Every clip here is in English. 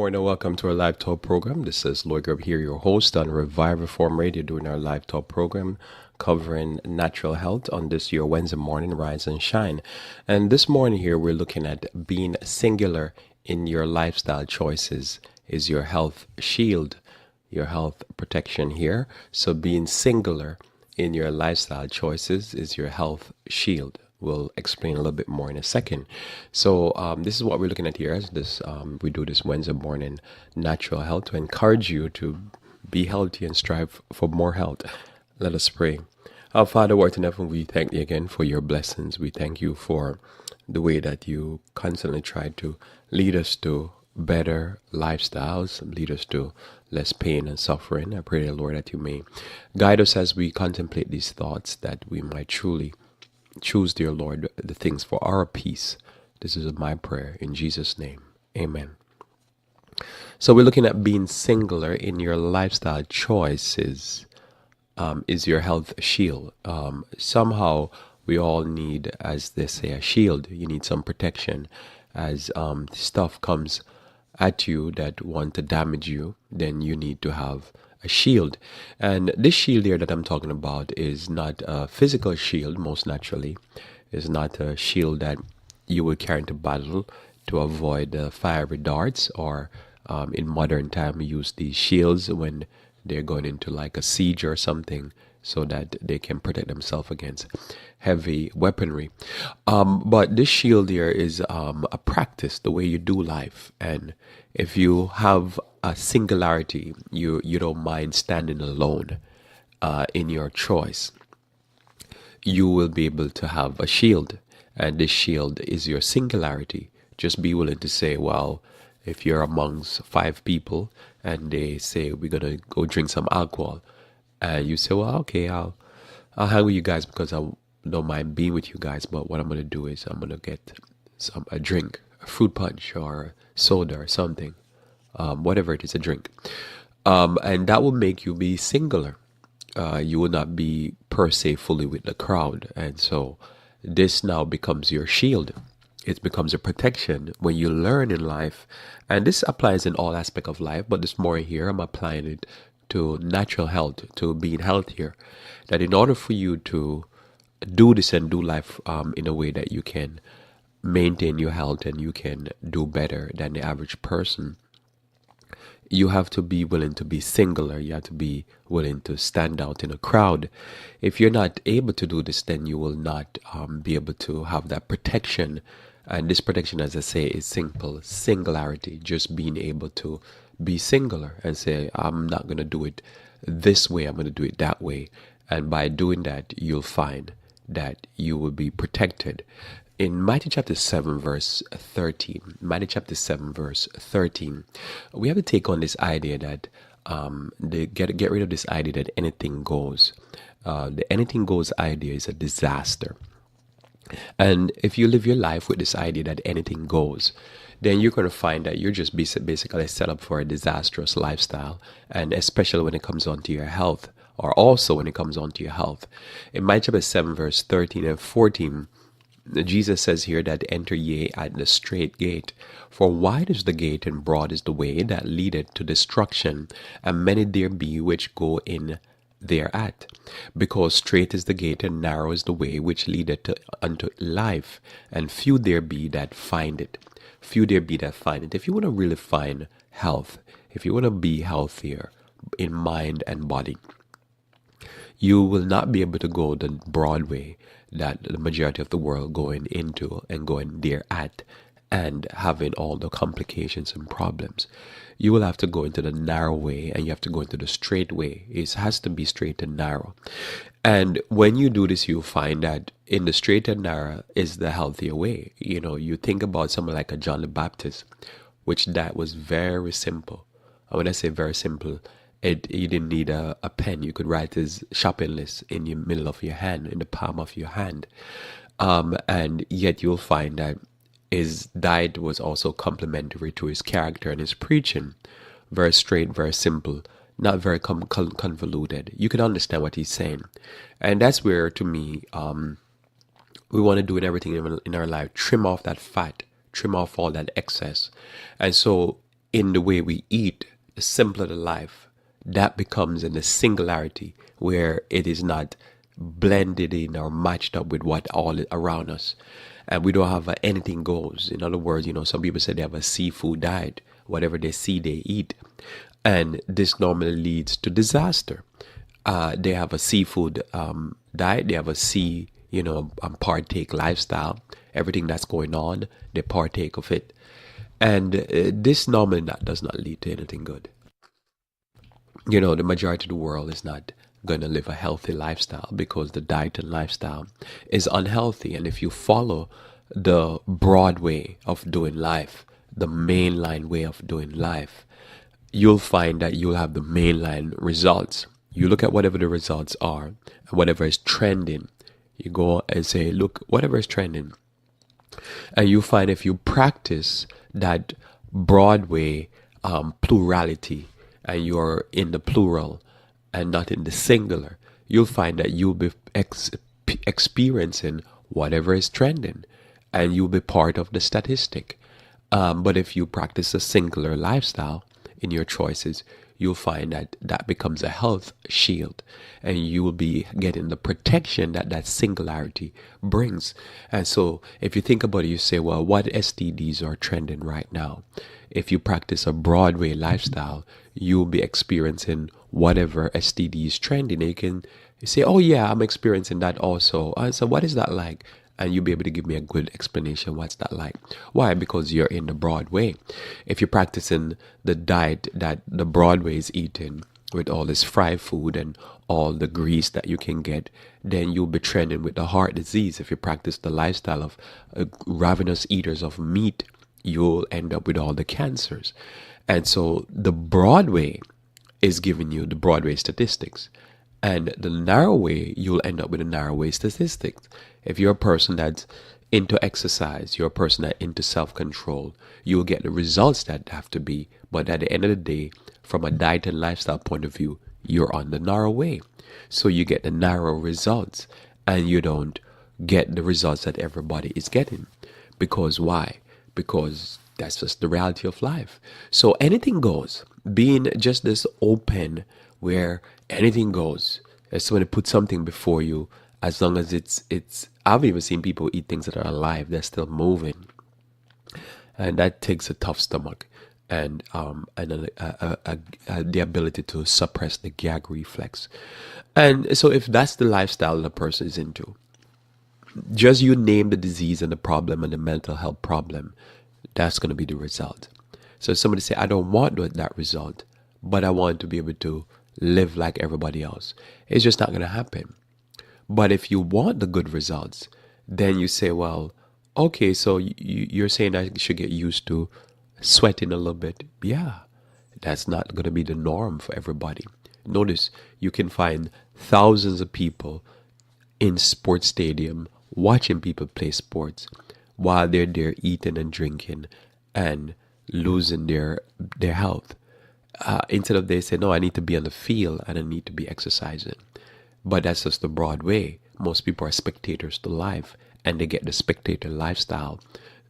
morning and welcome to our live talk program. This is Lloyd Grubb here, your host on Revive Reform Radio, doing our live talk program covering natural health on this your Wednesday morning, Rise and Shine. And this morning here, we're looking at being singular in your lifestyle choices. Is your health shield, your health protection here? So being singular in your lifestyle choices is your health shield. We'll explain a little bit more in a second. So this is what we're looking at here. As this we do this Wednesday morning natural health to encourage you to be healthy and strive for more health. Let us pray. Our Father, who art in heaven, we thank you again for your blessings. We thank you for the way that you constantly try to lead us to better lifestyles, lead us to less pain and suffering. I pray, Lord, that you may guide us as we contemplate these thoughts, that we might truly choose, dear Lord, the things for our peace. This is my prayer in Jesus' name. Amen. So we're looking at being singular in your lifestyle choices. Is your health shield? Somehow we all need, as they say, a shield. You need some protection as stuff comes at you that want to damage you. Then you need to have a shield. And this shield here that I'm talking about is not a physical shield, most naturally. It's not a shield that you would carry into battle to avoid fiery darts, or in modern time we use these shields when they're going into like a siege or something, so that they can protect themselves against heavy weaponry. But this shield here is a practice, the way you do life. And if you have a singularity, you don't mind standing alone in your choice, you will be able to have a shield. And this shield is your singularity. Just be willing to say, well, if you're amongst 5 people and they say we're gonna go drink some alcohol, and you say, well, okay, I'll hang with you guys because I don't mind being with you guys, but what I'm gonna do is I'm gonna get a drink, a fruit punch or soda or something, whatever it is, a drink, and that will make you be singular. You will not be per se fully with the crowd, and so this now becomes your shield. It becomes a protection when you learn in life, and this applies in all aspects of life, but this more here I'm applying it to natural health, to being healthier, that in order for you to do this and do life in a way that you can maintain your health and you can do better than the average person, you have to be willing to be singular. You have to be willing to stand out in a crowd. If you're not able to do this, then you will not be able to have that protection. And this protection, as I say, is simple singularity, just being able to be singular and say, I'm not going to do it this way, I'm going to do it that way. And by doing that, you'll find that you will be protected. In Matthew chapter 7, verse 13, we have to take on this idea that get rid of this idea that anything goes. The anything goes idea is a disaster. And if you live your life with this idea that anything goes, then you're going to find that you're just basically set up for a disastrous lifestyle, and especially when it comes on to your health, or also when it comes on to your health. In Matthew chapter 7, verse 13 and 14, Jesus says here that enter ye at the straight gate, for wide is the gate and broad is the way that leadeth to destruction, and many there be which go in thereat. Because straight is the gate and narrow is the way which leadeth unto life, and few there be that find it. Few there be that find it. If you want to really find health, if you want to be healthier in mind and body, you will not be able to go the broad way that the majority of the world going into and going there at and having all the complications and problems. You will have to go into the narrow way, and you have to go into the straight way. It has to be straight and narrow. And when you do this, you'll find that in the straight and narrow is the healthier way. You know, you think about someone like a John the Baptist, which that was very simple. And when I say very simple, you didn't need a pen. You could write his shopping list in the middle of your hand, in the palm of your hand. And yet you'll find that his diet was also complementary to his character and his preaching. Very straight, very simple, not very convoluted. You can understand what he's saying. And that's where, to me, we want to do in everything in our life, trim off that fat, trim off all that excess. And so in the way we eat, the simpler the life, that becomes in the singularity where it is not blended in or matched up with what all around us. And we don't have a anything goes. In other words, some people say they have a seafood diet. Whatever they see, they eat. And this normally leads to disaster. They have a seafood diet. They have a partake lifestyle. Everything that's going on, they partake of it. And this normally does not lead to anything good. The majority of the world is not going to live a healthy lifestyle because the diet and lifestyle is unhealthy. And if you follow the broad way of doing life, the mainline way of doing life, you'll find that you'll have the mainline results. You look at whatever the results are, whatever is trending. You go and say, look, whatever is trending. And you find if you practice that Broadway plurality, and you're in the plural and not in the singular, you'll find that you'll be experiencing whatever is trending, and you'll be part of the statistic. But if you practice a singular lifestyle in your choices, you'll find that that becomes a health shield, and you will be getting the protection that that singularity brings. And so if you think about it, you say, well, what STDs are trending right now? If you practice a Broadway lifestyle, you'll be experiencing whatever STD is trending. You can say, oh yeah, I'm experiencing that also. And so what is that like? And you'll be able to give me a good explanation. What's that like? Why? Because you're in the Broadway. If you're practicing the diet that the Broadway is eating, with all this fried food and all the grease that you can get, then you'll be trending with the heart disease. If you practice the lifestyle of ravenous eaters of meat, you'll end up with all the cancers. And so the Broadway is giving you the Broadway statistics. And the narrow way, you'll end up with the narrow way statistics. If you're a person that's into exercise, you're a person that's into self-control, you'll get the results that have to be. But at the end of the day, from a diet and lifestyle point of view, you're on the narrow way. So you get the narrow results, and you don't get the results that everybody is getting. Because why? Because that's just the reality of life. So anything goes. Being just this open where anything goes. If somebody put something before you, as long as it's I've even seen people eat things that are alive, they're still moving. And that takes a tough stomach and the ability to suppress the gag reflex. And so if that's the lifestyle the person is into, just you name the disease and the problem and the mental health problem, that's going to be the result. So somebody say, I don't want that result, but I want to be able to live like everybody else. It's just not going to happen. But if you want the good results, then you say, well, okay, so you're saying I should get used to sweating a little bit. Yeah, that's not going to be the norm for everybody. Notice you can find thousands of people in sports stadium watching people play sports while they're there eating and drinking and losing their health. Instead of they say, no, I need to be on the field and I need to be exercising. But that's just the broad way. Most people are spectators to life, and they get the spectator lifestyle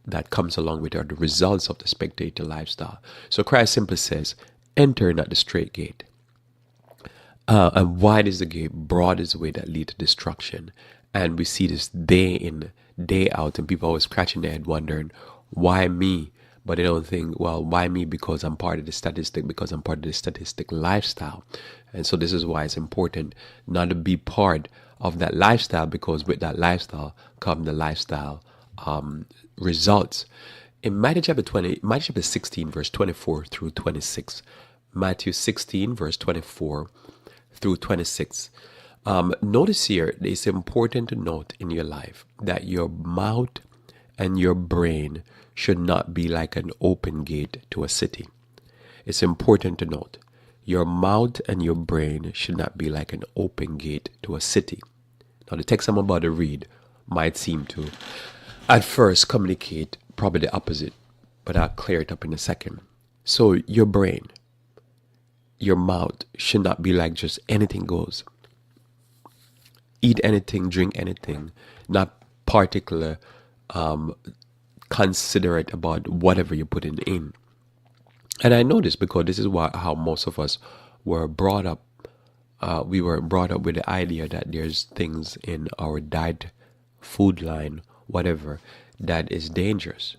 that comes along with the results of the spectator lifestyle. So Christ simply says, enter not the straight gate. And wide is the gate, broad is the way that leads to destruction. And we see this day in, day out, and people always scratching their head wondering, why me? But they don't think, well, why me? Because I'm part of the statistic, because I'm part of the statistic lifestyle. And so this is why it's important not to be part of that lifestyle, because with that lifestyle come the lifestyle results. In Matthew chapter 16, verse 24 through 26, Matthew 16, verse 24 through 26. Notice here, it's important to note in your life that your mouth and your brain should not be like an open gate to a city. It's important to note, your mouth and your brain should not be like an open gate to a city. Now, the text I'm about to read might seem to, at first, communicate probably the opposite, but I'll clear it up in a second. So, your brain, your mouth should not be like just anything goes. Eat anything, drink anything, not particular considerate about whatever you're putting in. And I know this because this is how most of us were brought up. We were brought up with the idea that there's things in our diet, food line, whatever, that is dangerous.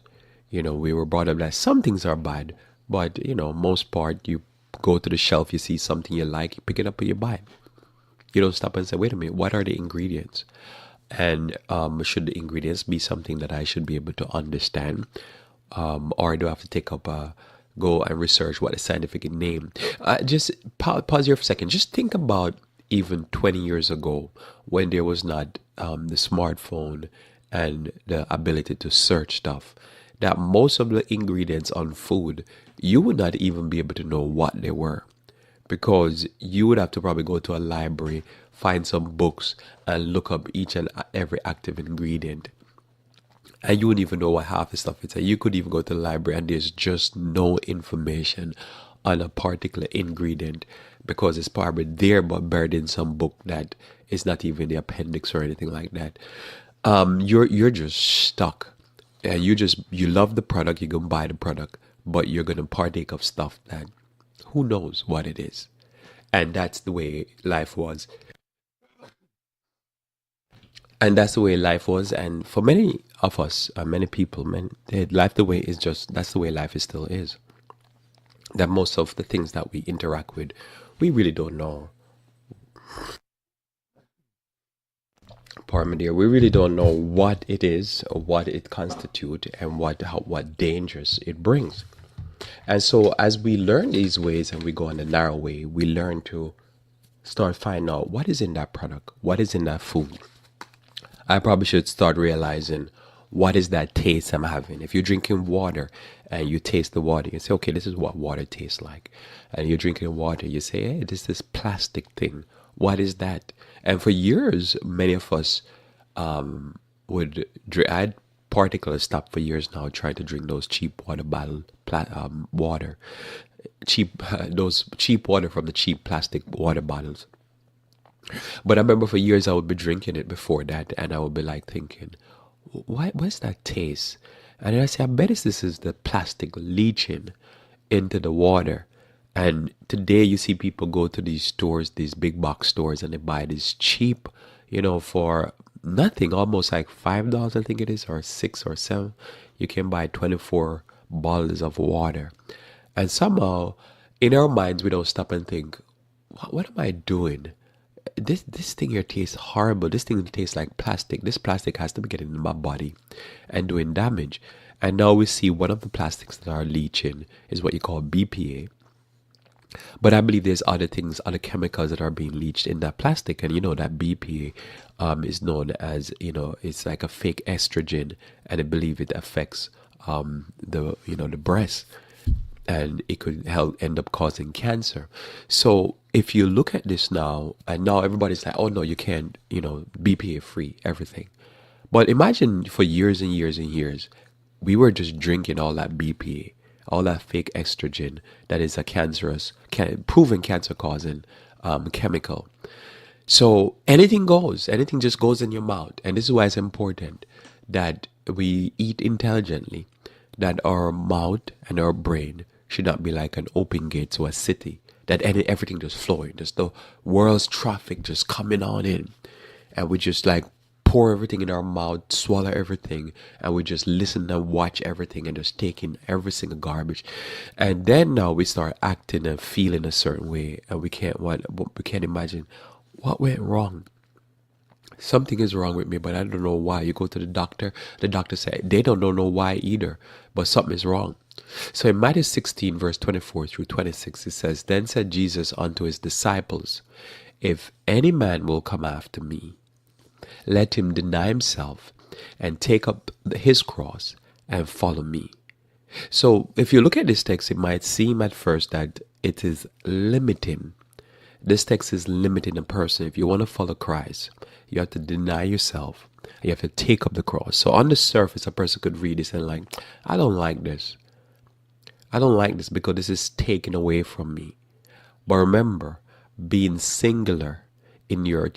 We were brought up that some things are bad, but most part, you go to the shelf, you see something you like, you pick it up and you buy it. You don't stop and say, wait a minute, what are the ingredients? And should the ingredients be something that I should be able to understand? Or do I have to go and research what the scientific name? Just pause here for a second. Just think about even 20 years ago when there was not the smartphone and the ability to search stuff. That most of the ingredients on food, you would not even be able to know what they were, because you would have to probably go to a library, find some books, and look up each and every active ingredient. And you wouldn't even know what half the stuff is. And you could even go to the library and there's just no information on a particular ingredient because it's probably there but buried in some book that is not even the appendix or anything like that. You're just stuck. And you love the product, you can buy the product, but you're gonna partake of stuff that who knows what it is. And that's the way life was. And that's the way life was. And for many of us, many people, life the way is just that's the way life is still is. That most of the things that we interact with, we really don't know. Pardon me, dear. We really don't know what it is, or what it constitutes, and what dangers it brings. And so, as we learn these ways and we go on the narrow way, we learn to start finding out what is in that product, what is in that food. I probably should start realizing what is that taste I'm having. If you're drinking water and you taste the water, you say, okay, this is what water tastes like. And you're drinking water, you say, hey, this plastic thing. What is that? And for years, many of us would drink. I had particularly stopped for years now trying to drink those cheap water bottle water, cheap those cheap water from the cheap plastic water bottles. But I remember for years I would be drinking it before that, and I would be like thinking, what's that taste? And then I say, I bet this is the plastic leaching into the water. And today you see people go to these stores, these big box stores, and they buy this cheap, for nothing, almost like $5, I think it is, or 6 or 7. You can buy 24 bottles of water. And somehow, in our minds, we don't stop and think, what am I doing? This thing here tastes horrible. This thing tastes like plastic. This plastic has to be getting in my body and doing damage. And now we see one of the plastics that are leaching is what you call BPA. But I believe there's other things, other chemicals that are being leached in that plastic. And that BPA is known as, it's like a fake estrogen. And I believe it affects the breast. And it could end up causing cancer. So if you look at this now, and now everybody's like, oh no, you can't, BPA free, everything. But imagine for years and years and years, we were just drinking all that BPA, all that fake estrogen that is a proven cancer causing chemical. So anything goes, anything just goes in your mouth. And this is why it's important that we eat intelligently, that our mouth and our brain should not be like an open gate to a city, that everything just flowing, just the world's traffic just coming on in, and we just like pour everything in our mouth, swallow everything, and we just listen and watch everything and just take in every single garbage. And then now we start acting and feeling a certain way, and we can't imagine what went wrong. Something is wrong with me, but I don't know why. You go to the doctor say they don't know why either, but something is wrong. So in Matthew 16, verse 24 through 26, it says, Then said Jesus unto his disciples, If any man will come after me, let him deny himself and take up his cross and follow me. So if you look at this text, it might seem at first that it is limiting. This text is limiting a person. If you want to follow Christ, you have to deny yourself. You have to take up the cross. So on the surface, a person could read this and like, I don't like this. I don't like this because this is taken away from me. But remember, being singular in your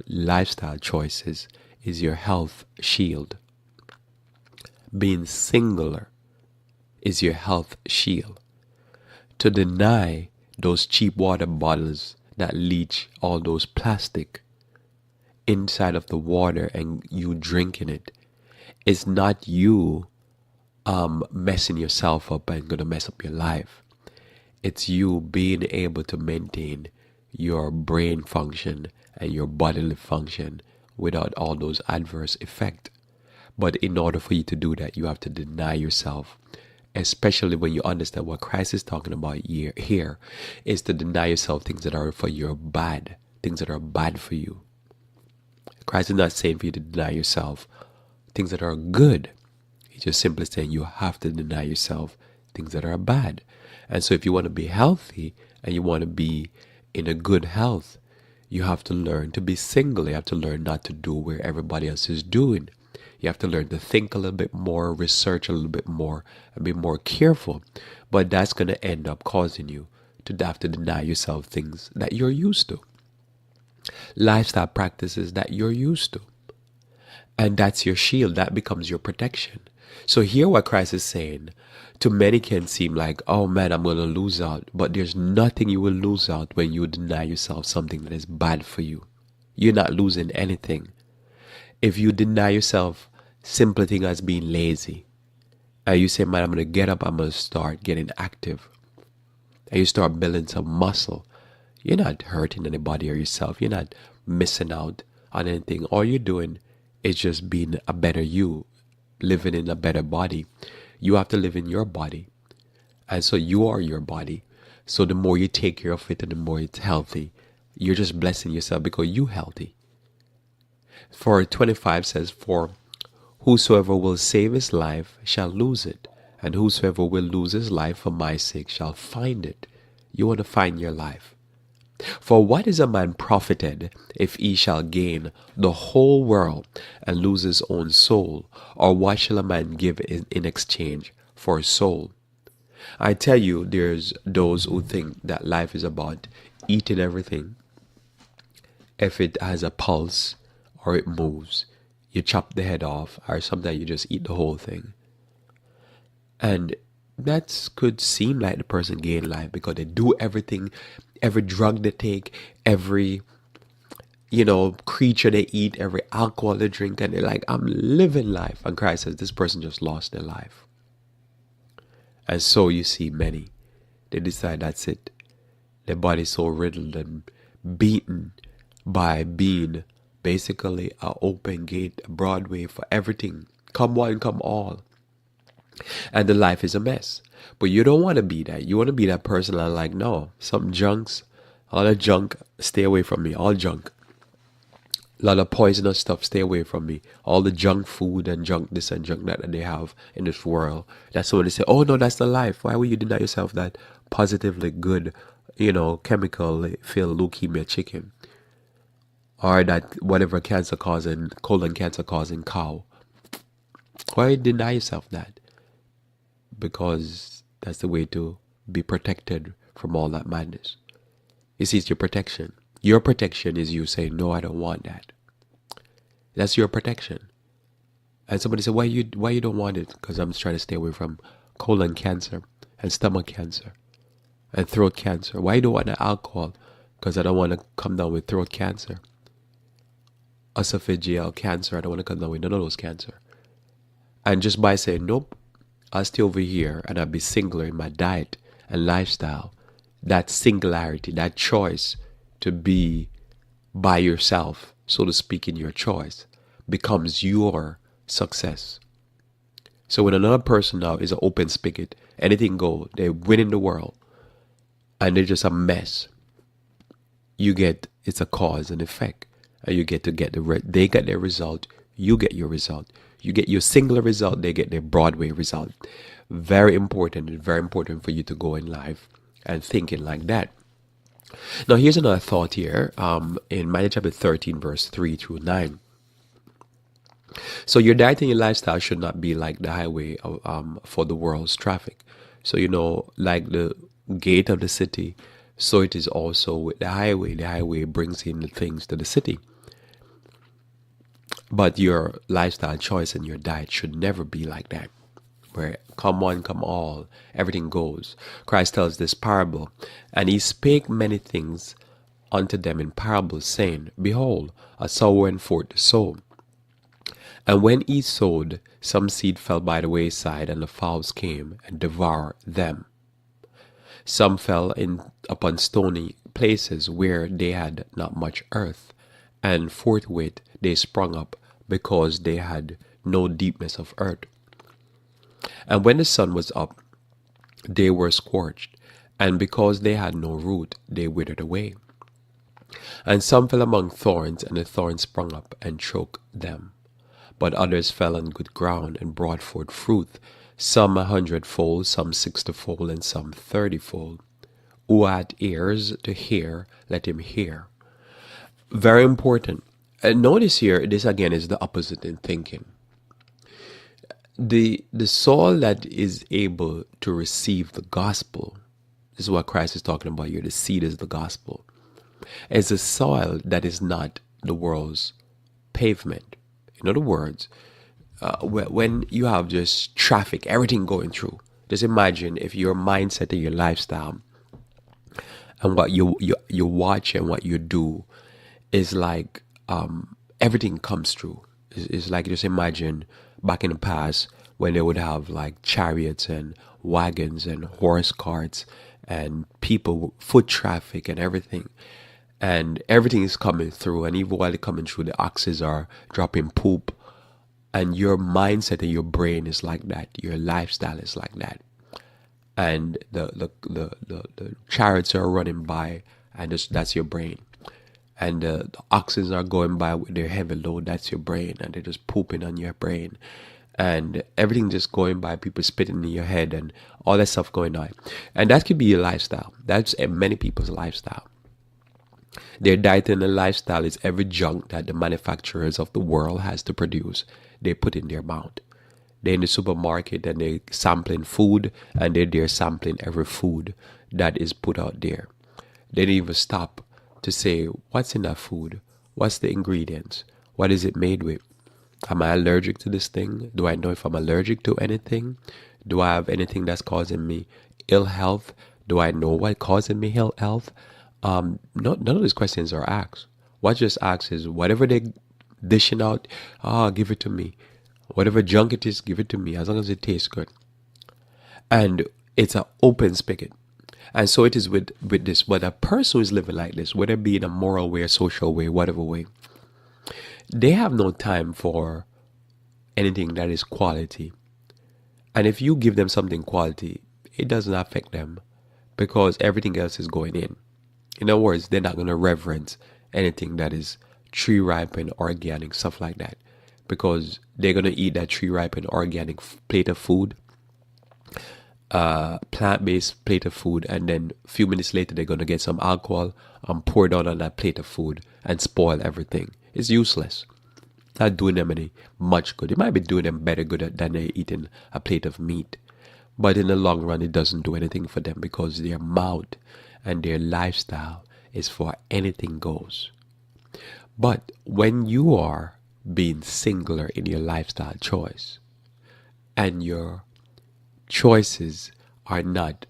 lifestyle choices is your health shield. Being singular is your health shield. to deny those cheap water bottles that leach all those plastic inside of the water and you drinking it. It's not you messing yourself up and gonna mess up your life. It's you being able to maintain your brain function and your bodily function without all those adverse effects. But in order for you to do that, you have to deny yourself, especially when you understand what Christ is talking about here is to deny yourself things that are for your bad, things that are bad for you. Christ is not saying for you to deny yourself things that are good. He's just simply saying you have to deny yourself things that are bad. And so if you want to be healthy and you want to be in a good health, you have to learn to be single. You have to learn not to do where everybody else is doing. You have to learn to think a little bit more, research a little bit more, and be more careful. But that's going to end up causing you to have to deny yourself things that you're used to, lifestyle practices that you're used to. And that's your shield. That becomes your protection. So here what Christ is saying, to many can seem like, oh man, I'm going to lose out. But there's nothing you will lose out when you deny yourself something that is bad for you. You're not losing anything. If you deny yourself simple thing as being lazy, and you say, man, I'm going to get up, I'm going to start getting active, and you start building some muscle, you're not hurting anybody or yourself. You're not missing out on anything. All you're doing is just being a better you, living in a better body. You have to live in your body. And so you are your body. So the more you take care of it and the more it's healthy, you're just blessing yourself because you're healthy. For 25 says, for whosoever will save his life shall lose it, and whosoever will lose his life for my sake shall find it. You want to find your life. For what is a man profited if he shall gain the whole world and lose his own soul? Or what shall a man give in exchange for his soul? I tell you, there's those who think that life is about eating everything. If it has a pulse or it moves, you chop the head off, or sometimes you just eat the whole thing. And that could seem like the person gain life because they do everything, every drug they take, every creature they eat, every alcohol they drink, and they're like, I'm living life. And Christ says this person just lost their life. And so you see many, they decide that's it. Their body's so riddled and beaten by being basically an open gate, a Broadway for everything. Come one, come all. And the life is a mess. But you don't want to be that. You want to be that person that like, no, some junks, all the junk, stay away from me. All junk. A lot of poisonous stuff, stay away from me. All the junk food and junk this and junk that they have in this world. That's when they say, oh no, that's the life. Why would you deny yourself that positively good, chemical filled leukemia chicken? Or that whatever cancer causing, colon cancer causing cow. Why deny yourself that? Because that's the way to be protected from all that madness. You see, it's your protection. Your protection is you saying, no, I don't want that. That's your protection. And somebody said, why you don't want it? Because I'm trying to stay away from colon cancer and stomach cancer and throat cancer. Why you don't want the alcohol? Because I don't want to come down with throat cancer. Esophageal cancer, I don't want to come down with none of those cancer. And just by saying, nope, I'll stay over here and I'll be singular in my diet and lifestyle, that singularity, that choice to be by yourself, so to speak, in your choice, becomes your success. So when another person now is an open spigot, anything go, they're winning the world, and they're just a mess, it's a cause and effect. And you get they get their result, you get your result. You get your singular result, they get their Broadway result. Very important. It's very important for you to go in life and thinking like that. Now here's another thought here in Matthew chapter 13 verse 3 through 9. So your diet and your lifestyle should not be like the highway for the world's traffic. So like the gate of the city, so it is also with the highway. The highway brings in the things to the city. But your lifestyle choice and your diet should never be like that. where come one, come all, everything goes. Christ tells this parable, and he spake many things unto them in parables, saying, Behold, a sower went forth to sow. And when he sowed, some seed fell by the wayside, and the fowls came and devoured them. Some fell in upon stony places where they had not much earth, and forthwith they sprung up, because they had no deepness of earth. And when the sun was up, they were scorched, and because they had no root, they withered away. And some fell among thorns, and the thorns sprung up and choked them. But others fell on good ground and brought forth fruit, some 100-fold, some 60-fold, and some 30-fold. Who had ears to hear, let him hear. Very important. And notice here, this again is the opposite in thinking. The soul that is able to receive the gospel, this is what Christ is talking about here, the seed is the gospel, is a soil that is not the world's pavement. In other words, when you have just traffic, everything going through, just imagine if your mindset and your lifestyle and what you watch and what you do is like everything comes through. It's like, just imagine back in the past when they would have like chariots and wagons and horse carts and people, foot traffic and everything. And everything is coming through, and even while they're coming through, the oxes are dropping poop. And your mindset and your brain is like that. Your lifestyle is like that. And the chariots are running by, and that's your brain. And the oxen are going by with their heavy load, that's your brain. And they're just pooping on your brain. And everything just going by, people spitting in your head and all that stuff going on. And that could be your lifestyle. That's many people's lifestyle. Their diet and their lifestyle is every junk that the manufacturers of the world has to produce, they put in their mouth. They're in the supermarket and they're sampling food, and they're sampling every food that is put out there. They don't even stop to say, what's in that food? What's the ingredients? What is it made with? Am I allergic to this thing? Do I know if I'm allergic to anything? Do I have anything that's causing me ill health? Do I know what causing me ill health? None of these questions are asked. What just asks is, whatever they dishing out, give it to me. Whatever junk it is, give it to me, as long as it tastes good. And it's an open spigot. And so it is with this. But a person who is living like this, whether it be in a moral way, a social way, whatever way, they have no time for anything that is quality. And if you give them something quality, it doesn't affect them, because everything else is going in. In other words, they're not going to reverence anything that is tree ripened, organic, stuff like that, because they're going to eat that tree ripened, organic plate of food, plant-based plate of food, and then a few minutes later they're going to get some alcohol and pour it on that plate of food and spoil everything. It's useless. Not doing them any much good. It might be doing them better good than they eating a plate of meat, but in the long run it doesn't do anything for them, because their mouth and their lifestyle is for anything goes. But when you are being singular in your lifestyle choice, and your choices are not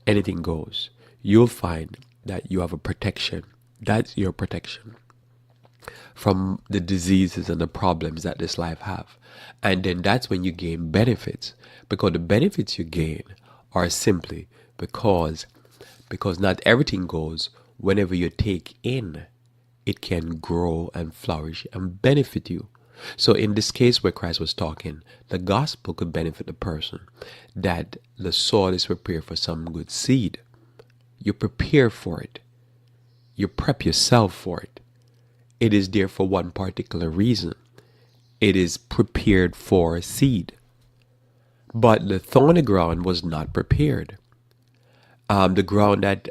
anything goes, you'll find that you have a protection. That's your protection from the diseases and the problems that this life have. And then that's when you gain benefits, because the benefits you gain are simply because not everything goes. Whenever you take in, it can grow and flourish and benefit you. So in this case where Christ was talking, the gospel could benefit the person, that the soil is prepared for some good seed. You prepare for it. You prep yourself for it. It is there for one particular reason. It is prepared for seed. But the thorny ground was not prepared. The ground that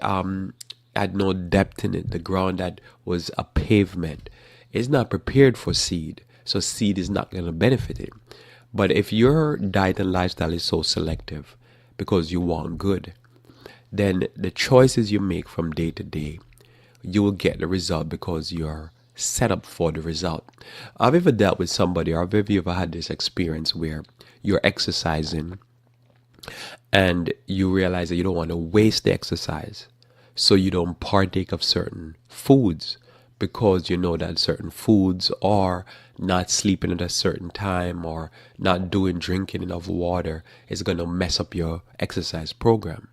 had no depth in it, the ground that was a pavement, is not prepared for seed. So seed is not going to benefit it. But if your diet and lifestyle is so selective because you want good, then the choices you make from day to day, you will get the result because you're set up for the result. Have you ever dealt with somebody, or have you ever had this experience where you're exercising and you realize that you don't want to waste the exercise, so you don't partake of certain foods because you know that certain foods are not sleeping at a certain time or not doing drinking enough water is going to mess up your exercise program.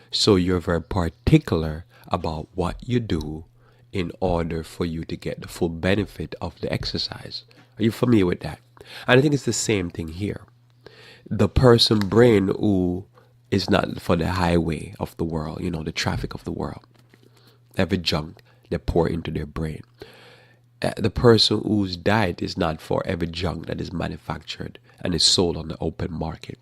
So you're very particular about what you do in order for you to get the full benefit of the exercise. Are you familiar with that? And I think it's the same thing here. The person brain who is not for the highway of the world, the traffic of the world, every junk they pour into their brain. The person whose diet is not for every junk that is manufactured and is sold on the open market.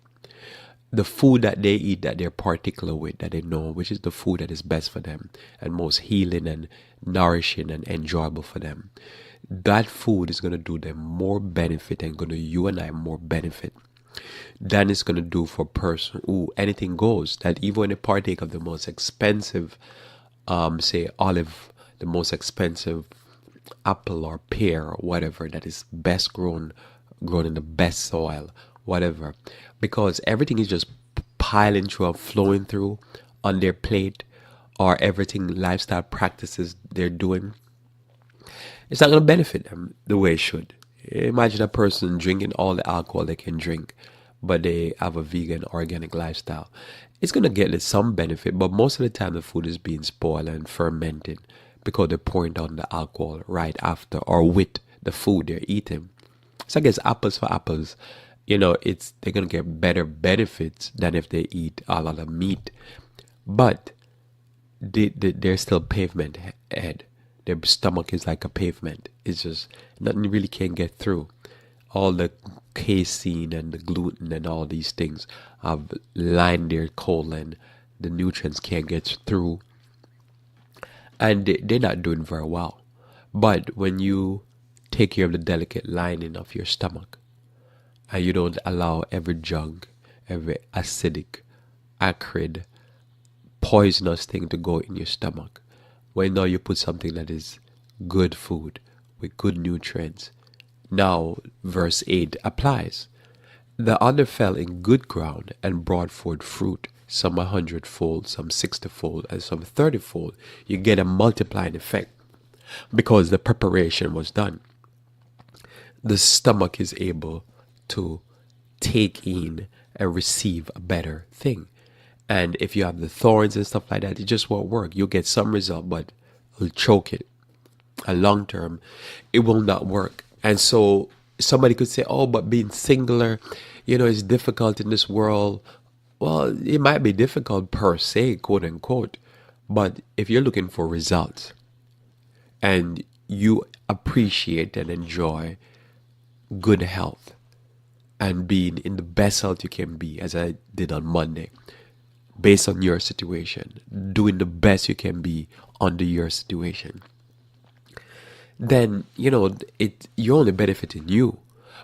The food that they eat, that they're particular with, that they know which is the food that is best for them and most healing and nourishing and enjoyable for them, that food is going to do them more benefit and going to you and I more benefit than it's going to do for a person who anything goes, that even when they partake of the most expensive say olive, the most expensive apple or pear or whatever that is best grown in the best soil, whatever, because everything is just piling through and flowing through on their plate, or everything lifestyle practices they're doing, it's not going to benefit them the way it should. Imagine a person drinking all the alcohol they can drink, but they have a vegan organic lifestyle. It's going to get some benefit, but most of the time the food is being spoiled and fermented because they're pouring down the alcohol right after or with the food they're eating. So I guess apples for apples, they're going to get better benefits than if they eat a lot of meat. But they're still pavement head. Their stomach is like a pavement. It's just nothing really can get through. All the casein and the gluten and all these things have lined their colon. The nutrients can't get through. And they're not doing very well. But when you take care of the delicate lining of your stomach, and you don't allow every junk, every acidic, acrid, poisonous thing to go in your stomach, when now you put something that is good food with good nutrients, now verse 8 applies. The other fell in good ground and brought forth fruit, some 100-fold, some 60-fold, and some 30-fold. You get a multiplying effect because the preparation was done. The stomach is able to take in and receive a better thing. And if you have the thorns and stuff like that, it just won't work. You'll get some result, but it'll choke it. And long term, it will not work. And so somebody could say, oh, but being singular, is difficult in this world. Well, it might be difficult per se, quote unquote. But if you're looking for results and you appreciate and enjoy good health and being in the best health you can be, as I did on Monday, based on your situation, doing the best you can be under your situation, then, you're only benefiting you.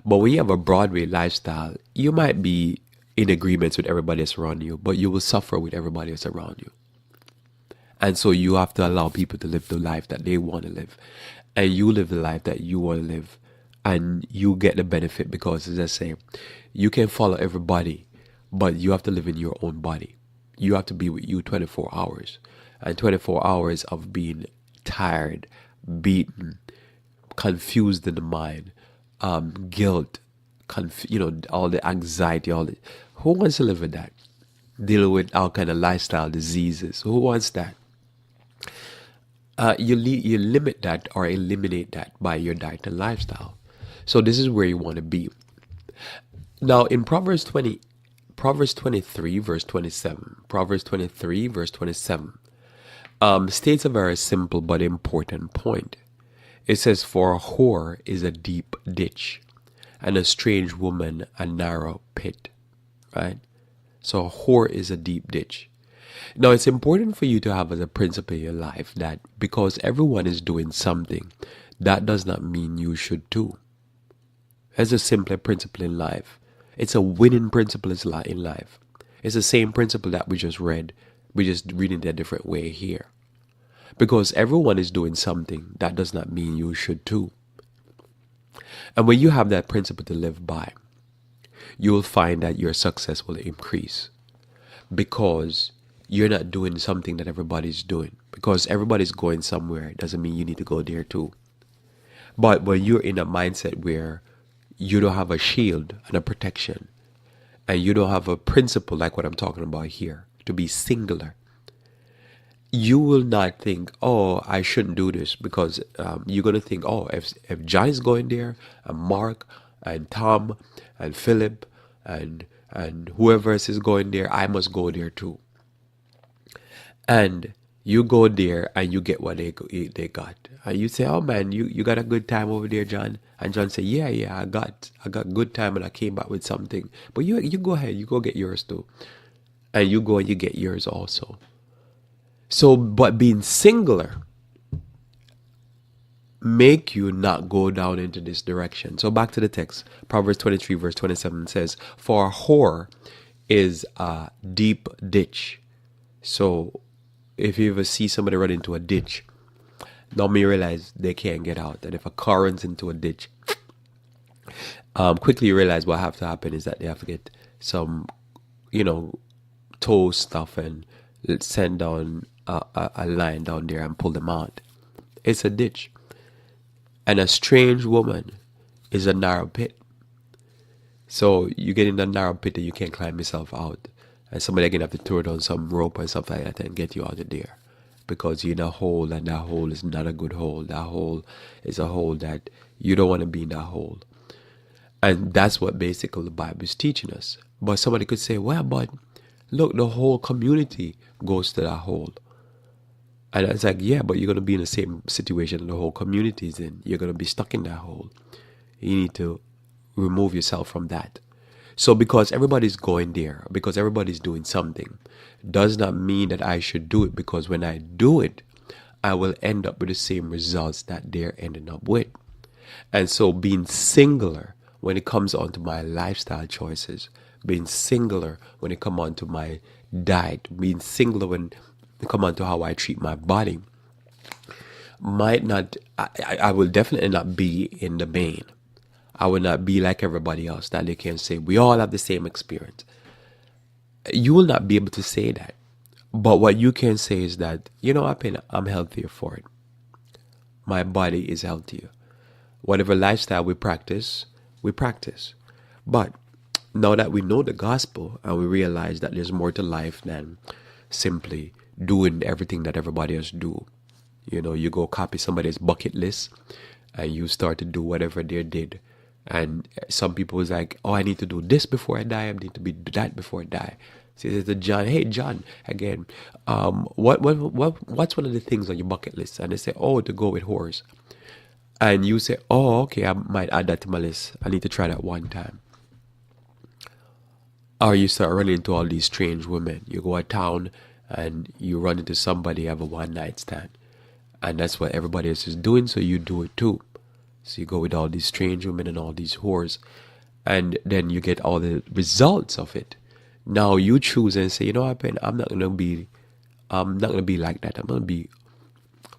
But when you have a Broadway lifestyle, you might be in agreements with everybody else around you, but you will suffer with everybody else around you. And so you have to allow people to live the life that they want to live. And you live the life that you want to live. And you get the benefit because, as I say, you can follow everybody, but you have to live in your own body. You have to be with you 24 hours. And 24 hours of being tired, beaten, confused in the mind, guilt, all the anxiety, who wants to live with that? Dealing with all kind of lifestyle diseases. Who wants that? You limit that or eliminate that by your diet and lifestyle. So this is where you want to be. Now in Proverbs 23 verse 27, Proverbs 23 verse 27 states a very simple but important point. It says, for a whore is a deep ditch, and a strange woman a narrow pit. Right? So a whore is a deep ditch. Now it's important for you to have as a principle in your life that because everyone is doing something, that does not mean you should too. It's a simple principle in life. It's a winning principle in life. It's the same principle that we just read. We're just reading it a different way here. Because everyone is doing something, that does not mean you should too. And when you have that principle to live by, you will find that your success will increase. because you're not doing something that everybody's doing. Because everybody's going somewhere, it doesn't mean you need to go there too. But when you're in a mindset where you don't have a shield and a protection, and you don't have a principle like what I'm talking about here, to be singular, you will not think, oh, I shouldn't do this, because you're going to think, oh, if John is going there, and Mark, and Tom, and Philip, and whoever else is going there, I must go there too. And you go there and you get what they got, and you say, oh man, you got a good time over there, John. And John say, yeah, I got good time, and I came back with something. But you go ahead, you go get yours too, and you go and you get yours also. So, but being singular make you not go down into this direction. So back to the text, Proverbs 23 verse 27 says, for a whore is a deep ditch. So if you ever see somebody run into a ditch, normally you realize they can't get out. And if a car runs into a ditch, quickly you realize what have to happen is that they have to get some, tow stuff and send down a line down there and pull them out. It's a ditch. And a strange woman is a narrow pit. So you get in a narrow pit and you can't climb yourself out. And somebody can have to throw down some rope or something like that and get you out of there. Because you're in a hole, and that hole is not a good hole. That hole is a hole that you don't want to be in that hole. And that's what basically the Bible is teaching us. But somebody could say, well, but look, the whole community goes to that hole. And it's like, yeah, but you're going to be in the same situation the whole community is in. You're going to be stuck in that hole. You need to remove yourself from that. So because everybody's going there, because everybody's doing something, does not mean that I should do it, because when I do it, I will end up with the same results that they're ending up with. And so being singular when it comes on to my lifestyle choices, being singular when it comes on to my diet, being singular when it comes on to how I treat my body, I will definitely not be in the vein. I will not be like everybody else that they can say, we all have the same experience. You will not be able to say that. But what you can say is that, I'm healthier for it. My body is healthier. Whatever lifestyle we practice, we practice. But now that we know the gospel and we realize that there's more to life than simply doing everything that everybody else do. You go copy somebody's bucket list and you start to do whatever they did. And some people is like, oh, I need to do this before I die. I need to be that before I die. So there's a John, hey John, again, what's one of the things on your bucket list? And they say, oh, to go with horse. And you say, oh, okay, I might add that to my list. I need to try that one time. Or you start running into all these strange women. You go to town and you run into somebody, have a one night stand. And that's what everybody else is doing, so you do it too. So you go with all these strange women and all these whores, and then you get all the results of it. Now you choose and say, what, I'm not gonna be like that. I'm gonna be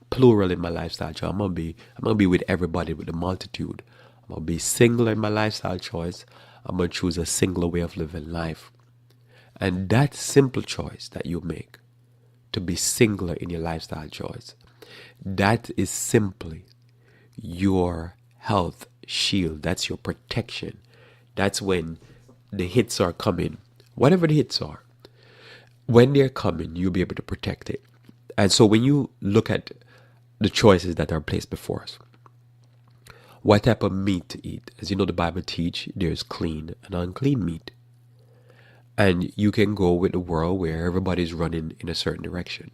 plural in my lifestyle choice. I'm gonna be with everybody, with the multitude. I'm gonna be singular in my lifestyle choice. I'm gonna choose a singular way of living life. And that simple choice that you make to be singular in your lifestyle choice, that is simply your health shield. That's your protection. That's when the hits are coming. Whatever the hits are, when they're coming, you'll be able to protect it. And so when you look at the choices that are placed before us, what type of meat to eat? As you know, the Bible teach there's clean and unclean meat. And you can go with the world where everybody's running in a certain direction.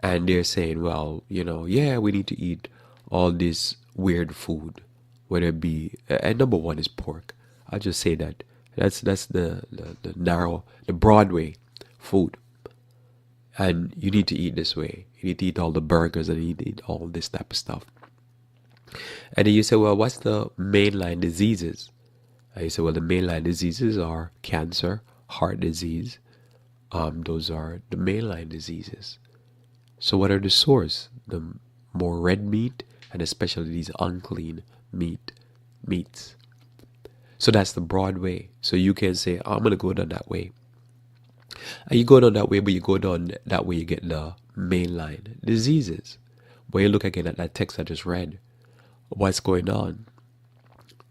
And they're saying, well, we need to eat all this weird food, whether it be, and number one is pork. I'll just say that. That's the narrow, the Broadway food. And you need to eat this way. You need to eat all the burgers and you need to eat all this type of stuff. And then you say, well, what's the mainline diseases? And you say, well, the mainline diseases are cancer, heart disease. Those are the mainline diseases. So what are the source? The more red meat, and especially these unclean meats. So that's the broad way. So you can say, I'm going to go down that way. And you go down that way, but you go down that way, you get the mainline diseases. When you look again at that text I just read, what's going on?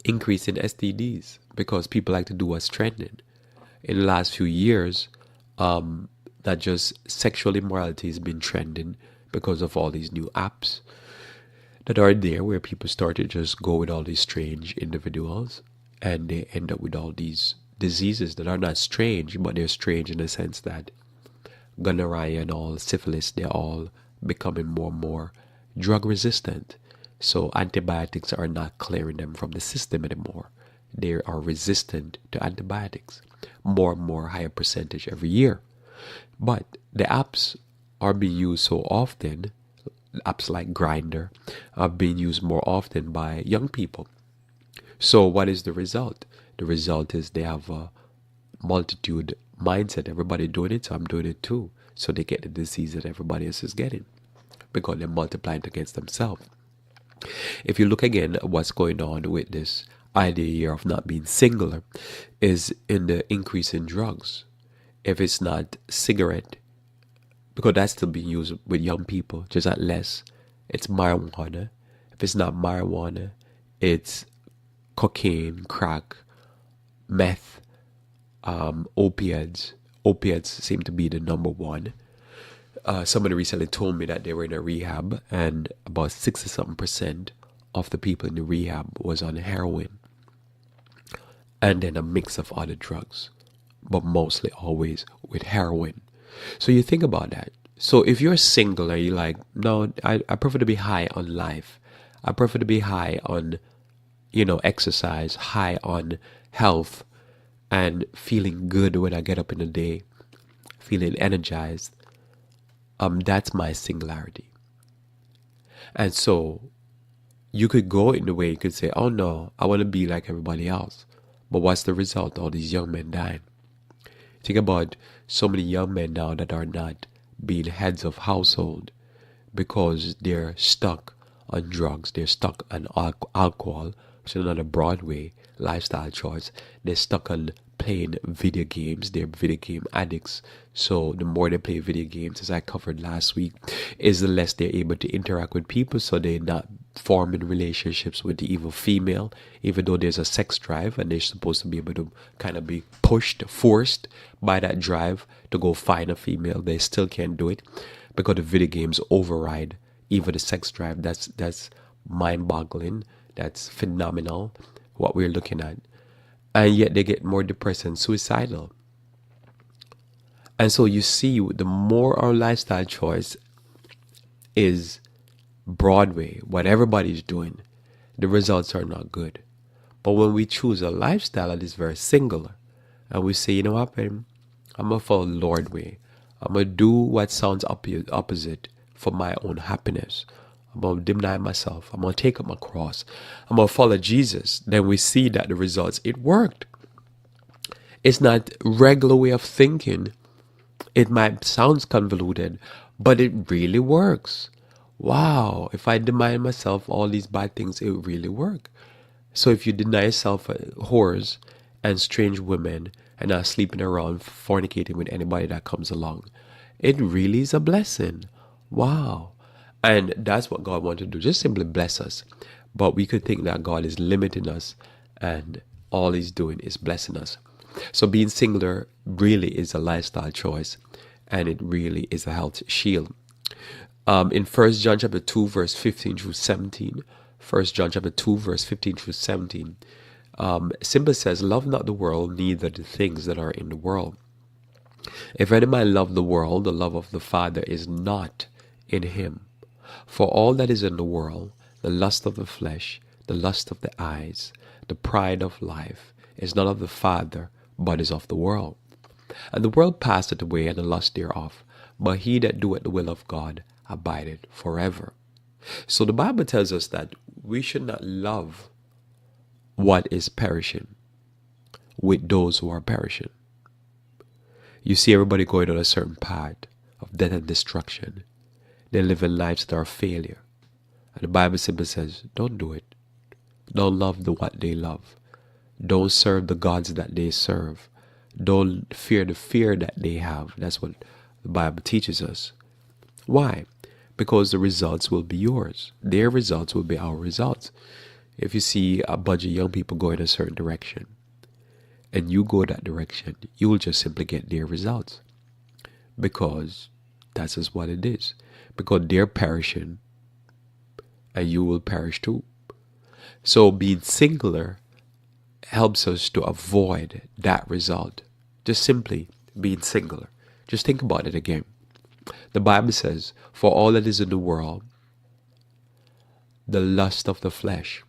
Increase in STDs because people like to do what's trending. In the last few years, that just sexual immorality has been trending because of all these new apps that are there where people start to just go with all these strange individuals and they end up with all these diseases that are not strange, but they're strange in the sense that gonorrhea and all syphilis, they're all becoming more and more drug resistant. So antibiotics are not clearing them from the system anymore. They are resistant to antibiotics, more and more higher percentage every year. But the apps are being used so often, apps like Grindr are being used more often by young people. So what is the result? The result is they have a multitude mindset. Everybody doing it, so I'm doing it too. So they get the disease that everybody else is getting because they're multiplying against themselves. If you look again at what's going on with this idea here of not being singular is in the increase in drugs. If it's not cigarette, because that's still being used with young people, just at less, it's marijuana. If it's not marijuana, it's cocaine, crack, meth, opiates. Opiates seem to be the number one. Somebody recently told me that they were in a rehab and about 60-something% of the people in the rehab was on heroin and then a mix of other drugs, but mostly always with heroin. So you think about that. So if you're single and you're like, no, I prefer to be high on life. I prefer to be high on, exercise, high on health and feeling good when I get up in the day, feeling energized. That's my singularity. And so you could go in the way you could say, oh no, I want to be like everybody else. But what's the result? All these young men dying. Think about so many young men now that are not being heads of household because they're stuck on drugs. They're stuck on alcohol, which is another Broadway lifestyle choice. They're stuck on playing video games. They're video game addicts. So the more they play video games, as I covered last week, is the less they're able to interact with people. So they're not forming relationships with the evil female, even though there's a sex drive and they're supposed to be able to kind of be forced by that drive to go find a female. They still can't do it because the video games override even the sex drive. That's mind-boggling. That's phenomenal what we're looking at. And yet they get more depressed and suicidal. And so you see, the more our lifestyle choice is Broadway, what everybody's doing, the results are not good. But when we choose a lifestyle that is very singular, and we say, you know what, I'm going to follow the Lord way. I'm going to do what sounds opposite for my own happiness. I'm going to deny myself. I'm going to take up my cross. I'm going to follow Jesus. Then we see that the results, it worked. It's not regular way of thinking. It might sound convoluted, but it really works. Wow, if I deny myself all these bad things, it really work. So if you deny yourself whores and strange women and not sleeping around, fornicating with anybody that comes along, it really is a blessing. Wow. And that's what God wants to do, just simply bless us. But we could think that God is limiting us and all he's doing is blessing us. So being singular really is a lifestyle choice and it really is a health shield. In 1 John chapter 2, verse 15 through 17, 1 John chapter 2, verse 15 through 17, simply says, love not the world, neither the things that are in the world. If any man love the world, the love of the Father is not in him. For all that is in the world, the lust of the flesh, the lust of the eyes, the pride of life, is not of the Father, but is of the world. And the world passeth away, and the lust thereof, but he that doeth the will of God abideth forever. So the Bible tells us that we should not love what is perishing with those who are perishing. You see everybody going on a certain path of death and destruction. They're living lives that are failure. And the Bible simply says, don't do it. Don't love what they love. Don't serve the gods that they serve. Don't fear the fear that they have. That's what the Bible teaches us. Why? Because the results will be yours. Their results will be our results. If you see a bunch of young people going a certain direction and you go that direction, you will just simply get their results. Because that's just what it is. Because they're perishing and you will perish too. So being singular helps us to avoid that result. Just simply being singular. Just think about it again. The Bible says, for all that is in the world, the lust of the flesh.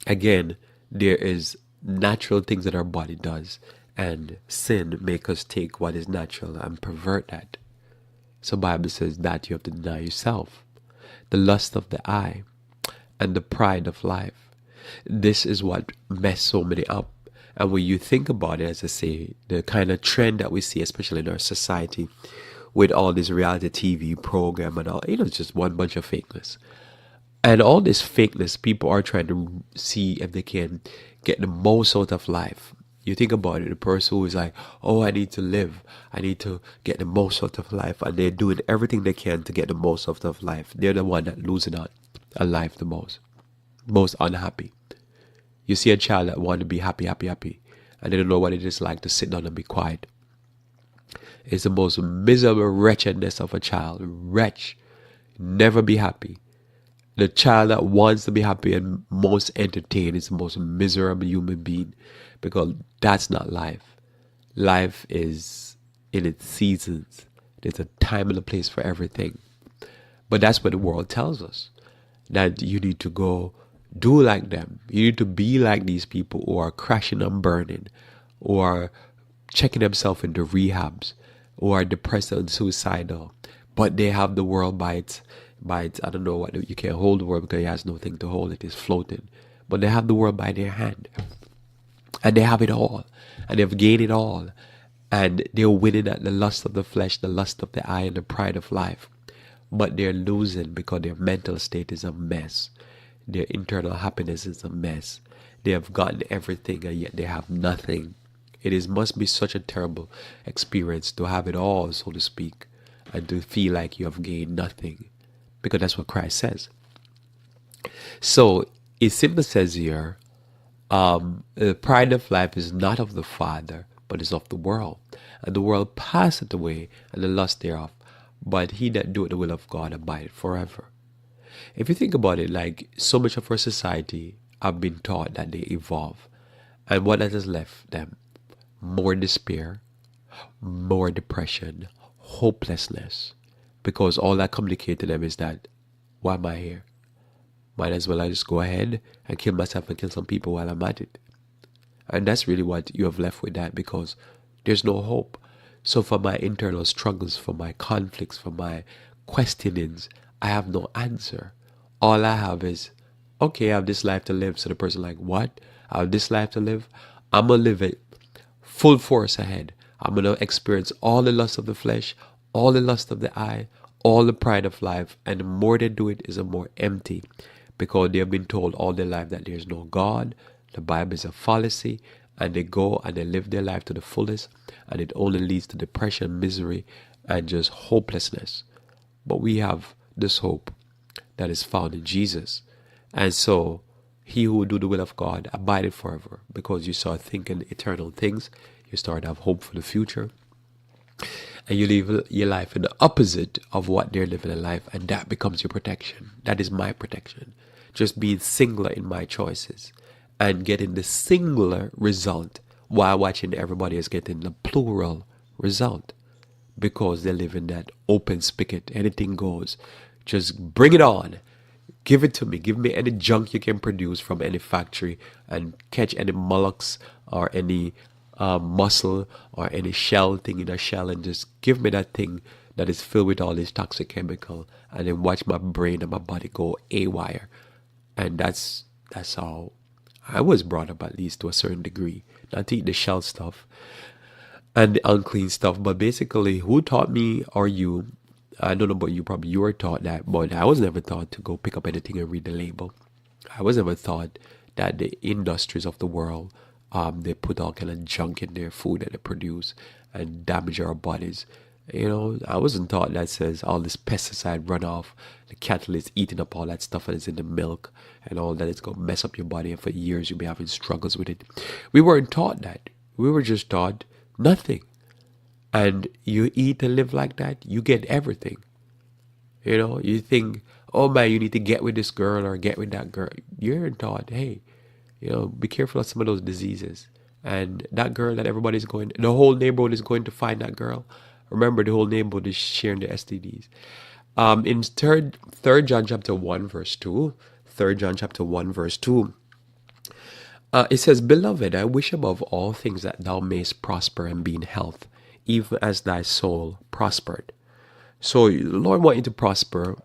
Again, there is natural things that our body does, and sin make us take what is natural and pervert that. So the Bible says that you have to deny yourself. The lust of the eye and the pride of life. This is what mess so many up. And when you think about it, as I say, the kind of trend that we see, especially in our society, with all this reality TV program and all, it's just one bunch of fakeness. And all this fakeness, people are trying to see if they can get the most out of life. You think about it, the person who is like, oh, I need to live. I need to get the most out of life. And they're doing everything they can to get the most out of life. They're the one that losing out on life the most unhappy. You see a child that want to be happy, and they don't know what it is like to sit down and be quiet. It's the most miserable wretchedness of a child. Wretch. Never be happy. The child that wants to be happy and most entertained is the most miserable human being, because that's not life. Life is in its seasons. There's a time and a place for everything. But that's what the world tells us, that you need to go do like them. You need to be like these people who are crashing and burning, who are checking themselves into rehabs, who are depressed and suicidal. But they have the world by its, I don't know what, you can't hold the world because it has nothing to hold. It is floating. But they have the world by their hand. And they have it all. And they've gained it all. And they're winning at the lust of the flesh, the lust of the eye, and the pride of life. But they're losing because their mental state is a mess. Their internal happiness is a mess. They have gotten everything and yet they have nothing. Must be such a terrible experience to have it all, so to speak, and to feel like you have gained nothing. Because that's what Christ says. So it simply says here, the pride of life is not of the Father, but is of the world. And the world passeth away, and the lust thereof. But he that doeth the will of God abideth forever. If you think about it, like so much of our society have been taught that they evolve. And what has left them? More despair, more depression, hopelessness. Because all that communicated to them is that, why am I here? Might as well I just go ahead and kill myself and kill some people while I'm at it. And that's really what you have left with that, because there's no hope. So for my internal struggles, for my conflicts, for my questionings, I have no answer. All I have is, okay, I have this life to live. So the person like, what? I have this life to live? I'm going to live it full force ahead. I'm going to experience all the lust of the flesh, all the lust of the eye, all the pride of life. And the more they do it, is the more empty. Because they have been told all their life that there's no God. The Bible is a fallacy. And they go and they live their life to the fullest. And it only leads to depression, misery, and just hopelessness. But we have this hope that is found in Jesus. And so, he who will do the will of God abideth forever. Because you start thinking eternal things. You start to have hope for the future. And you live your life in the opposite of what they're living in life. And that becomes your protection. That is my protection. Just being singular in my choices. And getting the singular result while watching everybody else getting the plural result. Because they live in that open spigot. Anything goes. Just bring it on. Give it to me. Give me any junk you can produce from any factory. And catch any mollusks or any mussel or any shell thing in a shell. And just give me that thing that is filled with all this toxic chemical. And then watch my brain and my body go haywire. And that's how I was brought up, at least to a certain degree. Not to eat the shell stuff and the unclean stuff. But basically, who taught me or you? I don't know about you, probably you were taught that. But I was never taught to go pick up anything and read the label. I was never taught that the industries of the world They put all kind of junk in their food that they produce and damage our bodies. I wasn't taught that says all this pesticide runoff, the cattle is eating up all that stuff that is in the milk and all that. It's going to mess up your body, and for years you'll be having struggles with it. We weren't taught that. We were just taught nothing. And you eat and live like that, you get everything. You think, oh man, you need to get with this girl or get with that girl. You're taught, hey, be careful of some of those diseases. And that girl that everybody's going, the whole neighborhood is going to find that girl. Remember, the whole neighborhood is sharing the STDs. In third John chapter 1, verse 2, 3 John chapter 1, verse 2, it says, Beloved, I wish above all things that thou mayest prosper and be in health, even as thy soul prospered. So the Lord wants you to prosper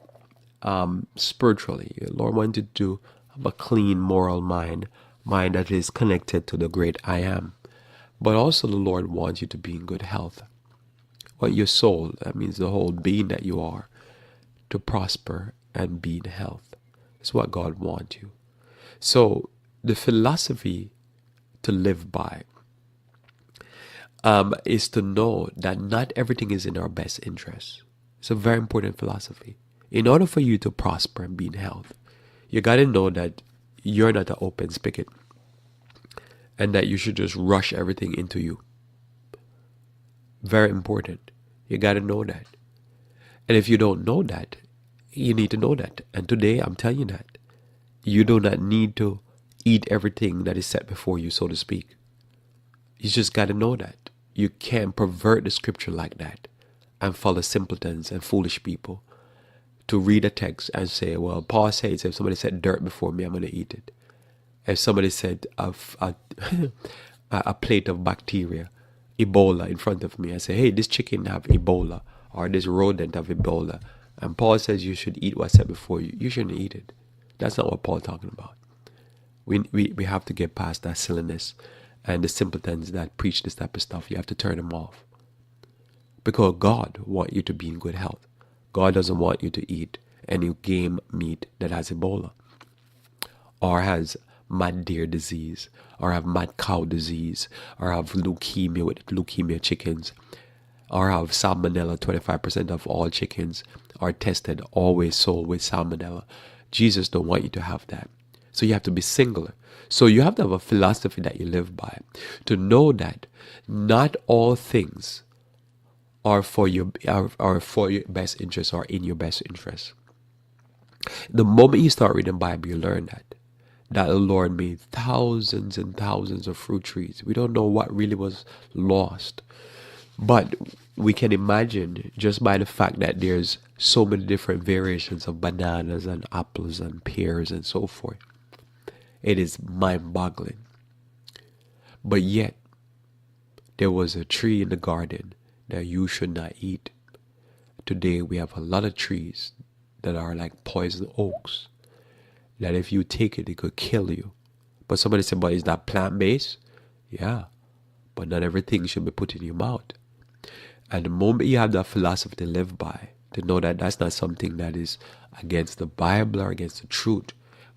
spiritually. The Lord wants you to have a clean moral mind that is connected to the great I am. But also the Lord wants you to be in good health. But your soul, that means the whole being that you are, to prosper and be in health. That's what God wants you. So the philosophy to live by is to know that not everything is in our best interest. It's a very important philosophy. In order for you to prosper and be in health, you got to know that you're not an open spigot and that you should just rush everything into you. Very important. You got to know that. And if you don't know that, you need to know that. And today I'm telling you that. You do not need to eat everything that is set before you, so to speak. You just got to know that. You can't pervert the scripture like that and follow simpletons and foolish people to read a text and say, well, Paul says if somebody said dirt before me, I'm going to eat it. If somebody said a plate of bacteria, Ebola in front of me, I say, hey, this chicken have Ebola or this rodent have Ebola. And Paul says you should eat what's set before you. You shouldn't eat it. That's not what Paul's talking about. We have to get past that silliness and the simpletons that preach this type of stuff. You have to turn them off. Because God wants you to be in good health. God doesn't want you to eat any game meat that has Ebola or has mad deer disease or have mad cow disease or have leukemia with leukemia chickens or have salmonella. 25% of all chickens are tested, always sold with salmonella. Jesus don't want you to have that. So you have to be singular. So you have to have a philosophy that you live by to know that not all things are for your best interest or in your best interest. The moment you start reading the Bible, you learn that the Lord made thousands and thousands of fruit trees. We don't know what really was lost. But we can imagine just by the fact that there's so many different variations of bananas and apples and pears and so forth. It is mind-boggling. But yet, there was a tree in the garden that you should not eat. Today we have a lot of trees that are like poison oaks, that if you take it, it could kill you. But somebody said, but is that plant-based? Yeah, but not everything should be put in your mouth. And the moment you have that philosophy to live by, to know that that's not something that is against the Bible or against the truth,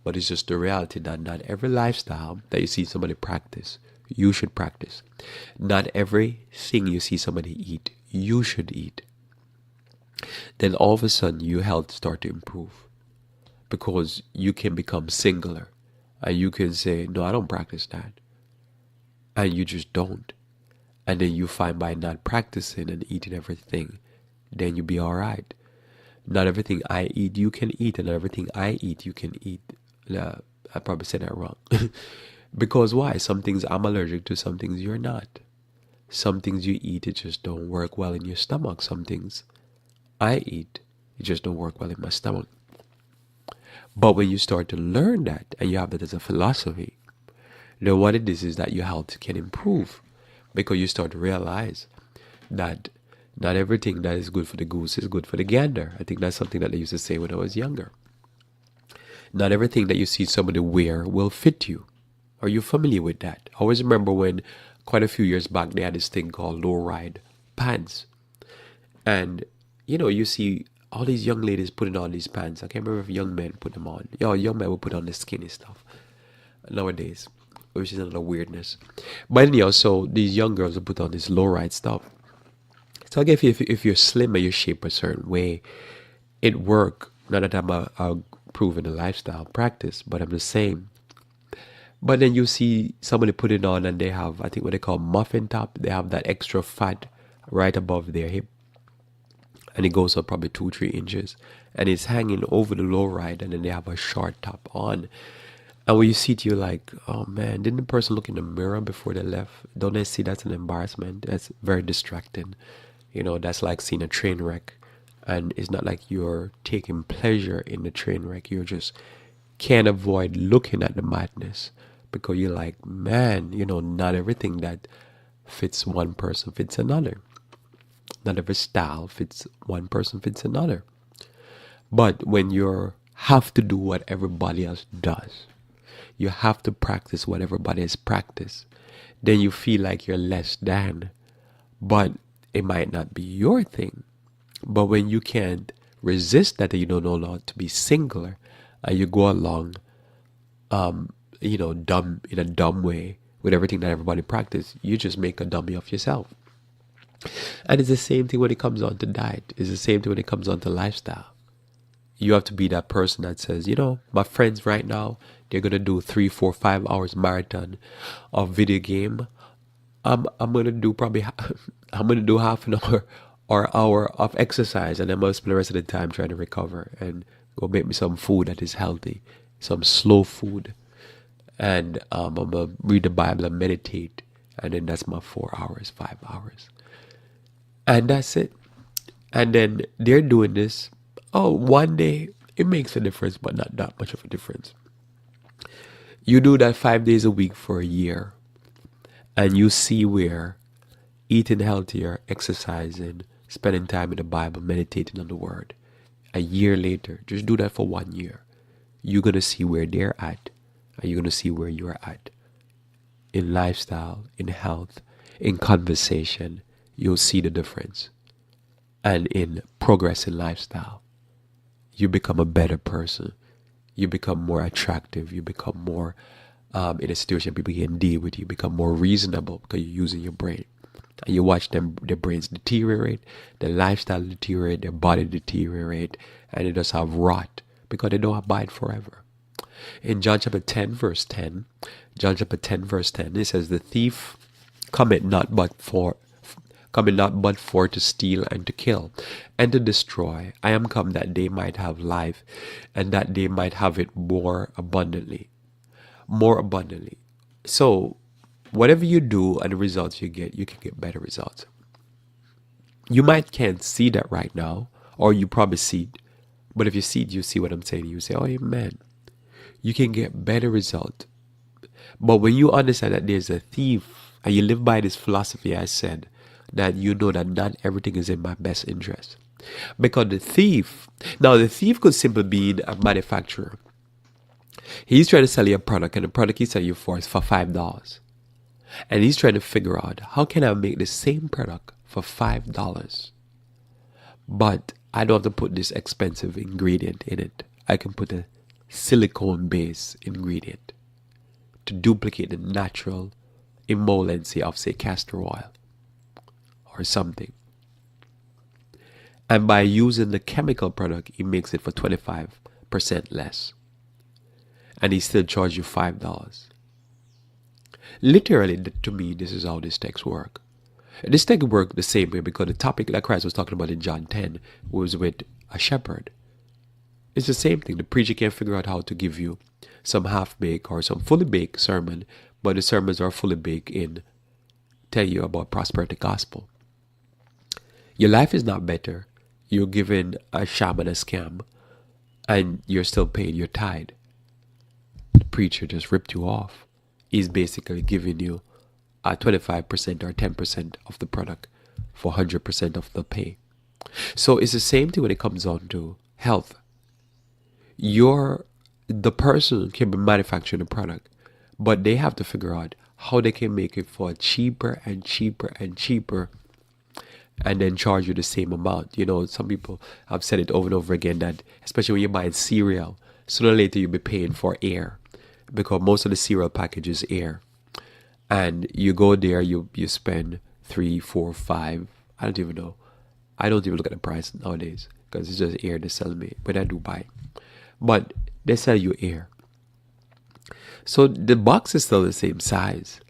but it's just the reality that not every lifestyle that you see somebody practice, you should practice. Not everything you see somebody eat, you should eat. Then all of a sudden your health start to improve because you can become singular and you can say, no, I don't practice that. And you just don't. And then you find by not practicing and eating everything, then you'll be all right. Not everything I eat, you can eat, and not everything I eat, you can eat. I probably said that wrong. Because why? Some things I'm allergic to, some things you're not. Some things you eat, it just don't work well in your stomach. Some things I eat, it just don't work well in my stomach. But when you start to learn that, and you have that as a philosophy, then what it is that your health can improve. Because you start to realize that not everything that is good for the goose is good for the gander. I think that's something that they used to say when I was younger. Not everything that you see somebody wear will fit you. Are you familiar with that? I always remember when quite a few years back they had this thing called low-ride pants. And, you see all these young ladies putting on these pants. I can't remember if young men put them on. Young men will put on the skinny stuff nowadays. which is another weirdness. But anyhow, so these young girls will put on this low ride stuff. So again, if you're slim or you're shaped a certain way, it work. Not that I'm proving a lifestyle practice, but I'm just saying. But then you see somebody put it on and they have, I think what they call muffin top. They have that extra fat right above their hip. And it goes up probably 2-3 inches. And it's hanging over the low ride, and then they have a short top on. And when you see it, you're like, oh man, didn't the person look in the mirror before they left? Don't they see that's an embarrassment? That's very distracting. That's like seeing a train wreck. And it's not like you're taking pleasure in the train wreck. You just can't avoid looking at the madness. Because you're like, man, not everything that fits one person fits another. Not every style fits one person fits another. But when you have to do what everybody else does, you have to practice what everybody has practiced, then you feel like you're less than. But it might not be your thing. But when you can't resist that, you don't know how to be singular, and you go along, dumb in a dumb way with everything that everybody practice, you just make a dummy of yourself. And it's the same thing when it comes on to diet. It's the same thing when it comes on to lifestyle. You have to be that person that says, my friends right now, they're going to do 3, 4, 5 hours marathon of video game. I'm going to do I'm going to do half an hour or hour of exercise, and I'm going to spend the rest of the time trying to recover and go make me some food that is healthy, some slow food. And I'm going to read the Bible and meditate. And then that's my 4 hours, 5 hours. And that's it. And then they're doing this. Oh, one day it makes a difference, but not that much of a difference. You do that 5 days a week for a year, and you see where eating healthier, exercising, spending time in the Bible, meditating on the Word, a year later, just do that for 1 year. You're going to see where they're at, and you're going to see where you're at. In lifestyle, in health, in conversation, you'll see the difference. And in progress in lifestyle, you become a better person. You become more attractive. You become more in a situation people can deal with. You become more reasonable because you're using your brain. And you watch their brains deteriorate, their lifestyle deteriorate, their body deteriorate, and they just have rot because they don't abide forever. In John chapter 10, verse 10, it says, the thief cometh not but for to steal and to kill and to destroy. I am come that they might have life, and that they might have it more abundantly. More abundantly. So, whatever you do and the results you can get better results. You can't see that right now, or you probably see it. But if you see it, you see what I'm saying. You say, oh man, you can get better results. But when you understand that there's a thief, and you live by this philosophy I said, that you know that not everything is in my best interest. Because the thief could simply be a manufacturer. He's trying to sell you a product, and the product he's selling you for is for $5. And he's trying to figure out, how can I make the same product for $5? But I don't have to put this expensive ingredient in it. I can put a silicone-based ingredient to duplicate the natural emollency of, say, castor oil or something. And by using the chemical product, he makes it for 25% less. And he still charges you $5. Literally, to me, this is how this text works. This text worked the same way because the topic that Christ was talking about in John 10 was with a shepherd. It's the same thing. The preacher can't figure out how to give you some half-baked or some fully-baked sermon, but the sermons are fully baked in telling you about prosperity gospel. Your life is not better. You're given a sham and a scam, and you're still paying your tithe. The preacher just ripped you off. He's basically giving you 25% or 10% of the product for 100% of the pay. So it's the same thing when it comes on to health. The person can be manufacturing the product, but they have to figure out how they can make it for cheaper and cheaper and cheaper, and then charge you the same amount. Some people have said it over and over again that, especially when you're buying cereal, sooner or later you'll be paying for air, because most of the cereal package is air. And you go there, you spend 3, 4, 5. I don't even know. I don't even look at the price nowadays because it's just air they sell me, but I do buy. But they sell you air. So the box is still the same size.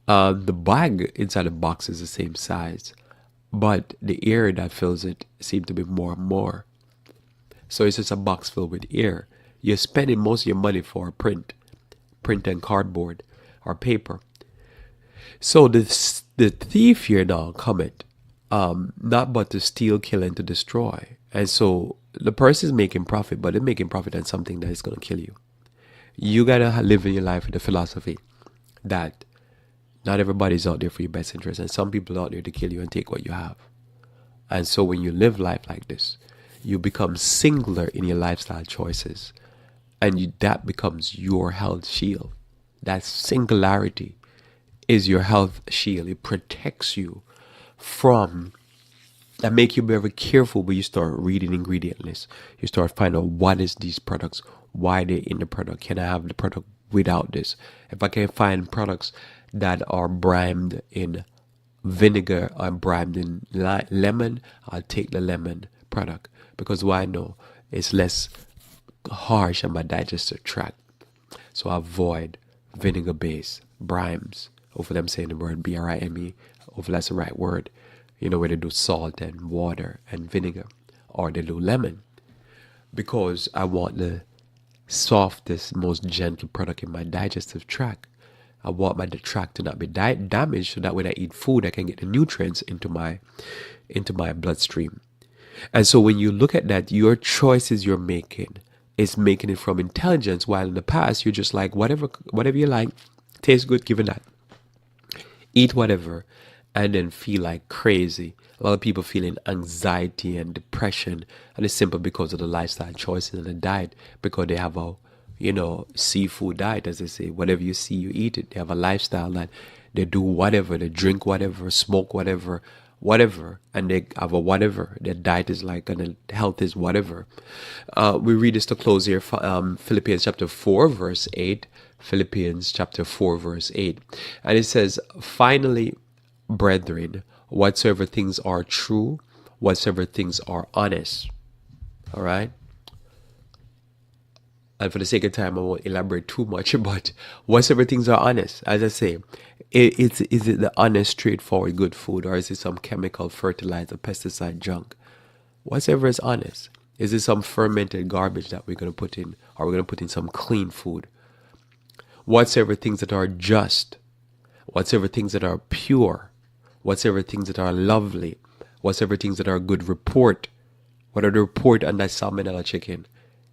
The bag inside the box is the same size, but the air that fills it seems to be more and more. So it's just a box filled with air. You're spending most of your money for print and cardboard or paper. So the thief here now cometh, not but to steal, kill, and to destroy. And so the person is making profit, but they're making profit on something that is going to kill you. You gotta live in your life with the philosophy that not everybody's out there for your best interest, and some people are out there to kill you and take what you have. And so when you live life like this, you become singular in your lifestyle choices, and that becomes your health shield. That singularity is your health shield. It protects you from that, make you very careful when you start reading ingredient lists. You start finding out what is these products, why they're in the product. Can I have the product without this? If I can find products that are brimed in vinegar or brimed in lemon, I'll take the lemon product because why? I know it's less harsh on my digestive tract. So I avoid vinegar-based brimes. Hopefully I'm saying the word brime. Hopefully that's the right word. You know, where they do salt and water and vinegar, or they do lemon, because I want the softest, most gentle product in my digestive tract. I want my tract to not be damaged, so that when I eat food, I can get the nutrients into my bloodstream. And so when you look at that, your choices you're making is making it from intelligence, while in the past you're just like whatever you like, tastes good, give it that. Eat whatever, and then feel like crazy. A lot of people feeling anxiety and depression, and it's simple because of the lifestyle choices and the diet, because they have a seafood diet, as they say. Whatever you see, you eat it. They have a lifestyle that they do whatever, they drink whatever, smoke whatever, and they have a whatever. Their diet is like, and their health is whatever. We read this to close here, Philippians chapter 4, verse 8. Philippians chapter 4, verse 8. And it says, finally, brethren, whatsoever things are true, whatsoever things are honest. All right? And for the sake of time, I won't elaborate too much, but whatsoever things are honest, as I say, is it the honest, straightforward, good food, or is it some chemical, fertilizer, pesticide junk? Whatever is honest. Is it some fermented garbage that we're going to put in, or we're going to put in some clean food? Whatsoever things that are just, whatsoever things that are pure, whatsoever things that are lovely, whatsoever things that are good report. What are the report on that salmonella chicken?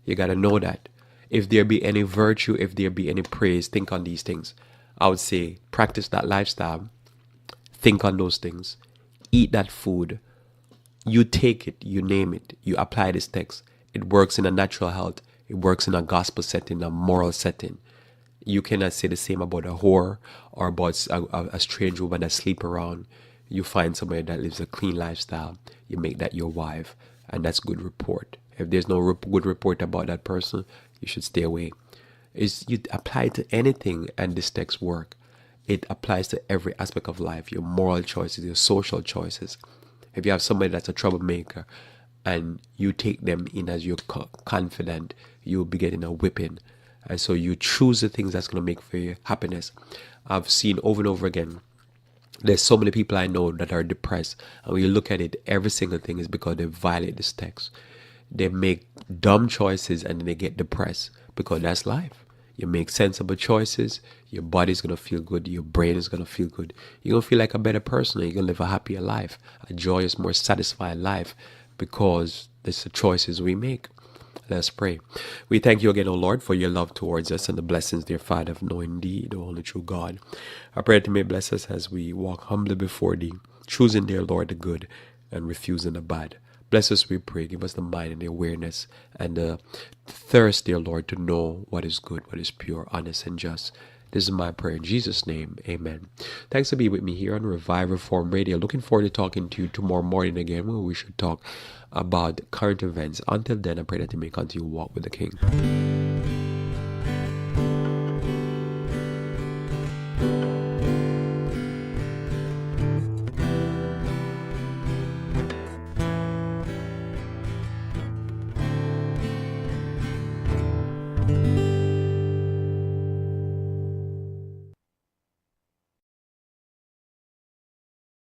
You got to know that. If there be any virtue, if there be any praise, think on these things. I would say practice that lifestyle. Think on those things. Eat that food. You take it, you name it, you apply this text. It works in a natural health. It works in a gospel setting, a moral setting. You cannot say the same about a whore or about a strange woman that sleep around. You find somebody that lives a clean lifestyle. You make that your wife, and that's good report. If there's no good report about that person, you should stay away. You apply it to anything, and this text work. It applies to every aspect of life, your moral choices, your social choices. If you have somebody that's a troublemaker and you take them in as your confidant, you'll be getting a whipping. And so you choose the things that's going to make for your happiness. I've seen over and over again, there's so many people I know that are depressed. And when you look at it, every single thing is because they violate this text. They make dumb choices and then they get depressed, because that's life. You make sensible choices, your body's going to feel good, your brain is going to feel good. You're going to feel like a better person, and you're going to live a happier life, a joyous, more satisfied life, because it's the choices we make. Let's pray. We thank you again, O Lord, for your love towards us and the blessings, dear Father, of knowing thee, the only true God. I pray that you may bless us as we walk humbly before thee, choosing, dear Lord, the good and refusing the bad. Bless us, we pray. Give us the mind and the awareness and the thirst, dear Lord, to know what is good, what is pure, honest, and just. This is my prayer in Jesus' name. Amen. Thanks for being with me here on Revive Reform Radio. Looking forward to talking to you tomorrow morning again, where we should talk about current events. Until then, I pray that you may continue to walk with the King.